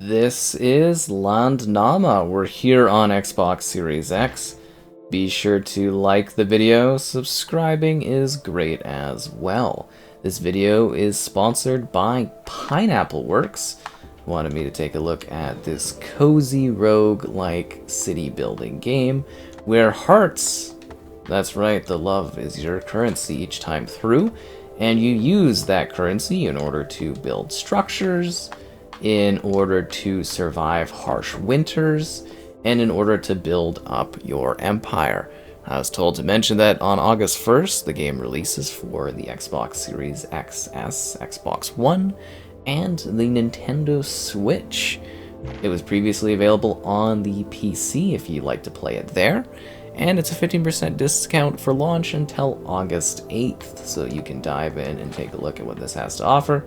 This is Landnama. We're here on Xbox Series X. Be sure to like the video. Subscribing is great as well. This video is sponsored by Pineapple Works. Wanted me to take a look at this cozy rogue-like city building game where hearts, that's right, the love is your currency each time through, and you use that currency in order to build structures, in order to survive harsh winters, and in order to build up your empire. I was told to mention that on August 1st, the game releases for the Xbox Series XS, Xbox One, and the Nintendo Switch. It was previously available on the PC if you'd like to play it there, and it's a 15% discount for launch until August 8th, so you can dive in and take a look at what this has to offer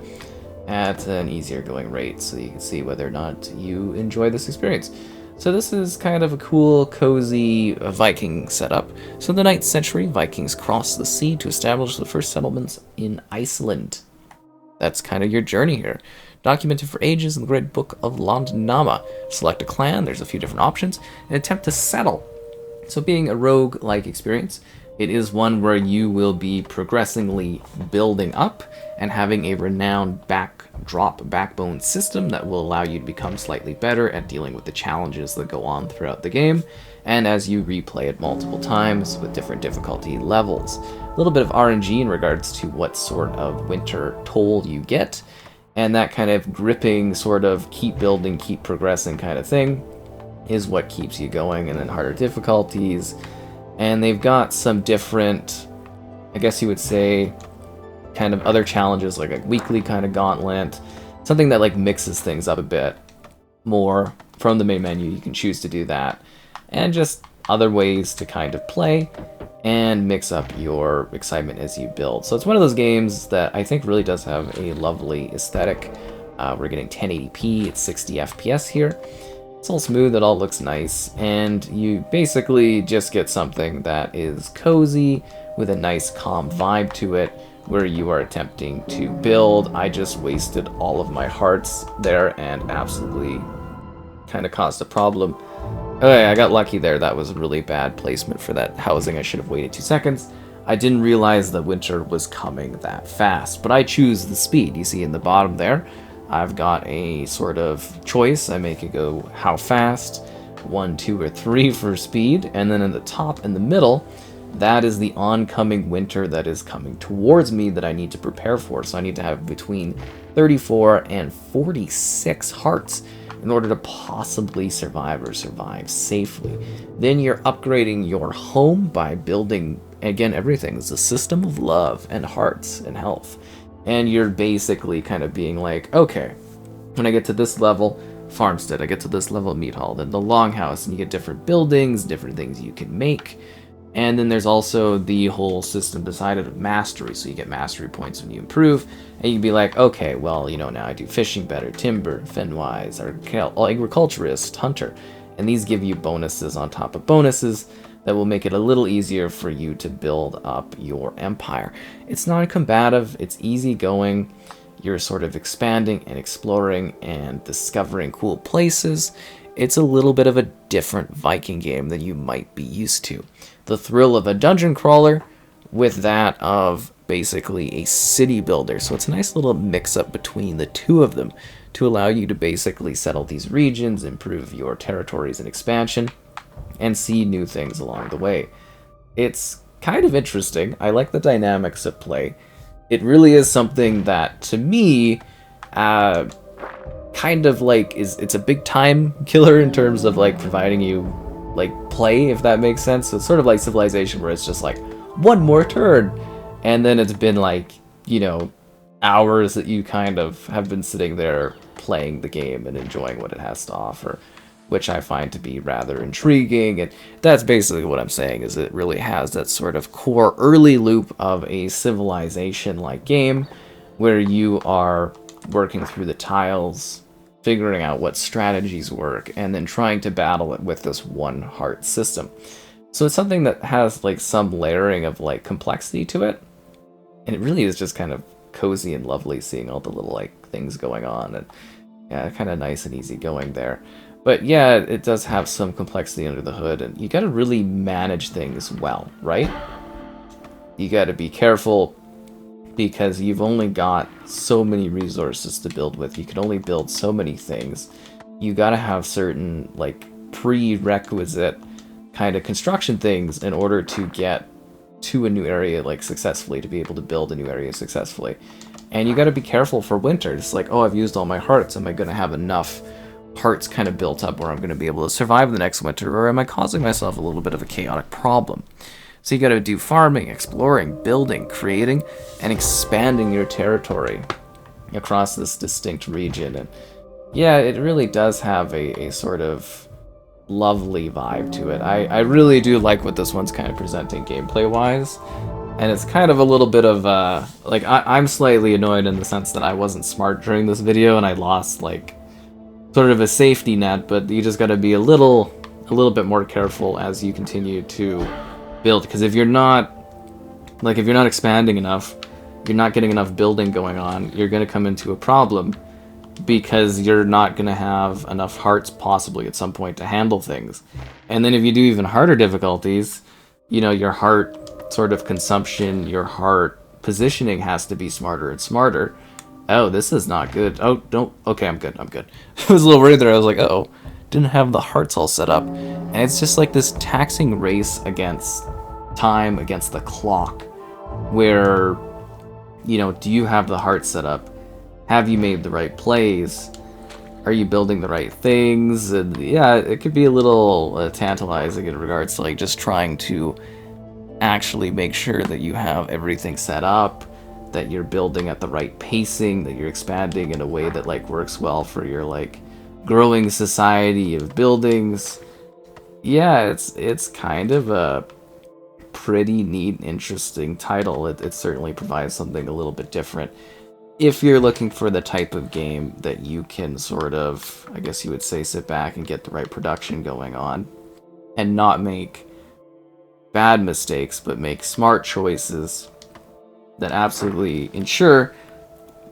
at an easier going rate so you can see whether or not you enjoy this experience. So this is kind of a cool, cozy Viking setup. So in the 9th century, Vikings crossed the sea to establish the first settlements in Iceland. That's kind of your journey here. Documented for ages in the Great Book of Landnama. Select a clan, there's a few different options, and attempt to settle. So being a rogue-like experience, it is one where you will be progressively building up and having a renowned backbone system that will allow you to become slightly better at dealing with the challenges that go on throughout the game, and as you replay it multiple times with different difficulty levels. A little bit of RNG in regards to what sort of winter toll you get, and that kind of gripping sort of keep building, keep progressing kind of thing is what keeps you going, and then harder difficulties. And they've got some different, I guess you would say, kind of other challenges, like a weekly kind of gauntlet, something that like mixes things up a bit more from the main menu. You can choose to do that, and just other ways to kind of play and mix up your excitement as you build. So it's one of those games that I think really does have a lovely aesthetic. We're getting 1080p, it's 60 FPS here. It's all smooth, it all looks nice, and you basically just get something that is cozy with a nice calm vibe to it where you are attempting to build. I just wasted all of my hearts there and absolutely kind of caused a problem. Okay, I got lucky there. That was a really bad placement for that housing. I should have waited 2 seconds. I didn't realize that winter was coming that fast, but I choose the speed. You see in the bottom there, I've got a sort of choice. I make it go how fast, 1, 2, or 3 for speed, and then in the top in the middle, that is the oncoming winter that is coming towards me that I need to prepare for. So I need to have between 34 and 46 hearts in order to possibly survive or survive safely. Then you're upgrading your home by building, again, everything. It's a system of love and hearts and health. And you're basically kind of being like, okay, when I get to this level, farmstead, I get to this level, meat hall, then the longhouse, and you get different buildings, different things you can make. And then there's also the whole system decided of mastery, so you get mastery points when you improve, and you can be like, okay, well, you know, now I do fishing better, timber, fenwise, or agriculturist, hunter, and these give you bonuses on top of bonuses that will make it a little easier for you to build up your empire. It's non-combative, it's easygoing, you're sort of expanding and exploring and discovering cool places. It's a little bit of a different Viking game than you might be used to. The thrill of a dungeon crawler with that of basically a city builder. So it's a nice little mix-up between the two of them to allow you to basically settle these regions, improve your territories and expansion, and see new things along the way. It's kind of interesting. I like the dynamics at play. It really is something that, to me, kind of like it's a big time killer in terms of like providing you like play, if that makes sense. So it's sort of like Civilization, where it's just like one more turn, and then it's been like, you know, hours that you kind of have been sitting there playing the game and enjoying what it has to offer, which I find to be rather intriguing. And that's basically what I'm saying, is it really has that sort of core early loop of a Civilization-like game where you are working through the tiles, figuring out what strategies work, and then trying to battle it with this one heart system. So it's something that has like some layering of like complexity to it, and it really is just kind of cozy and lovely seeing all the little like things going on. And Yeah, kind of nice and easy going there. But yeah, it does have some complexity under the hood, and you gotta really manage things well, right? You gotta be careful because you've only got so many resources to build with. You can only build so many things. You gotta have certain, like, prerequisite kind of construction things in order to get to a new area, like, successfully, to be able to build a new area successfully. And you gotta be careful for winter. It's like, oh, I've used all my hearts. Am I gonna have enough hearts kind of built up where I'm gonna be able to survive the next winter, or am I causing myself a little bit of a chaotic problem? So you gotta do farming, exploring, building, creating, and expanding your territory across this distinct region. And yeah, it really does have a sort of lovely vibe to it. I really do like what this one's kind of presenting gameplay-wise. And it's kind of a little bit of, like, I'm slightly annoyed in the sense that I wasn't smart during this video and I lost, like, sort of a safety net, but you just gotta be a little bit more careful as you continue to build, because if you're not expanding enough, you're not getting enough building going on, you're gonna come into a problem because you're not gonna have enough hearts possibly at some point to handle things. And then if you do even harder difficulties, you know, your heart sort of consumption, your heart positioning has to be smarter and smarter. Oh, this is not good. Oh, don't. Okay, I'm good. I was a little worried there. I was like, uh-oh, didn't have the hearts all set up. And it's just like this taxing race against time, against the clock, where, you know, do you have the hearts set up? Have you made the right plays? Are you building the right things? And yeah, it could be a little tantalizing in regards to, like, just trying to actually make sure that you have everything set up, that you're building at the right pacing, that you're expanding in a way that, like, works well for your, like, growing society of buildings. Yeah, it's kind of a pretty neat, interesting title. It certainly provides something a little bit different. If you're looking for the type of game that you can sort of, I guess you would say, sit back and get the right production going on, and not make bad mistakes, but make smart choices that absolutely ensure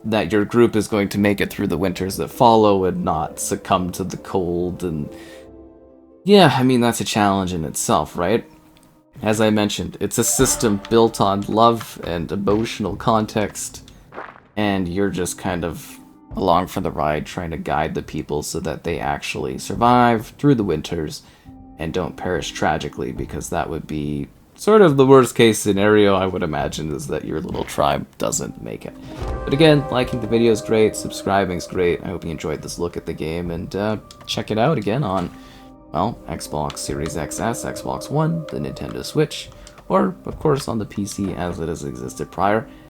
that your group is going to make it through the winters that follow and not succumb to the cold. And yeah, I mean, that's a challenge in itself, right? As I mentioned, it's a system built on love and emotional context, and you're just kind of along for the ride trying to guide the people so that they actually survive through the winters and don't perish tragically, because that would be sort of the worst case scenario, I would imagine, is that your little tribe doesn't make it. But again, liking the video is great, subscribing is great. I hope you enjoyed this look at the game, and check it out again on, well, Xbox Series XS, Xbox One, the Nintendo Switch, or, of course, on the PC as it has existed prior.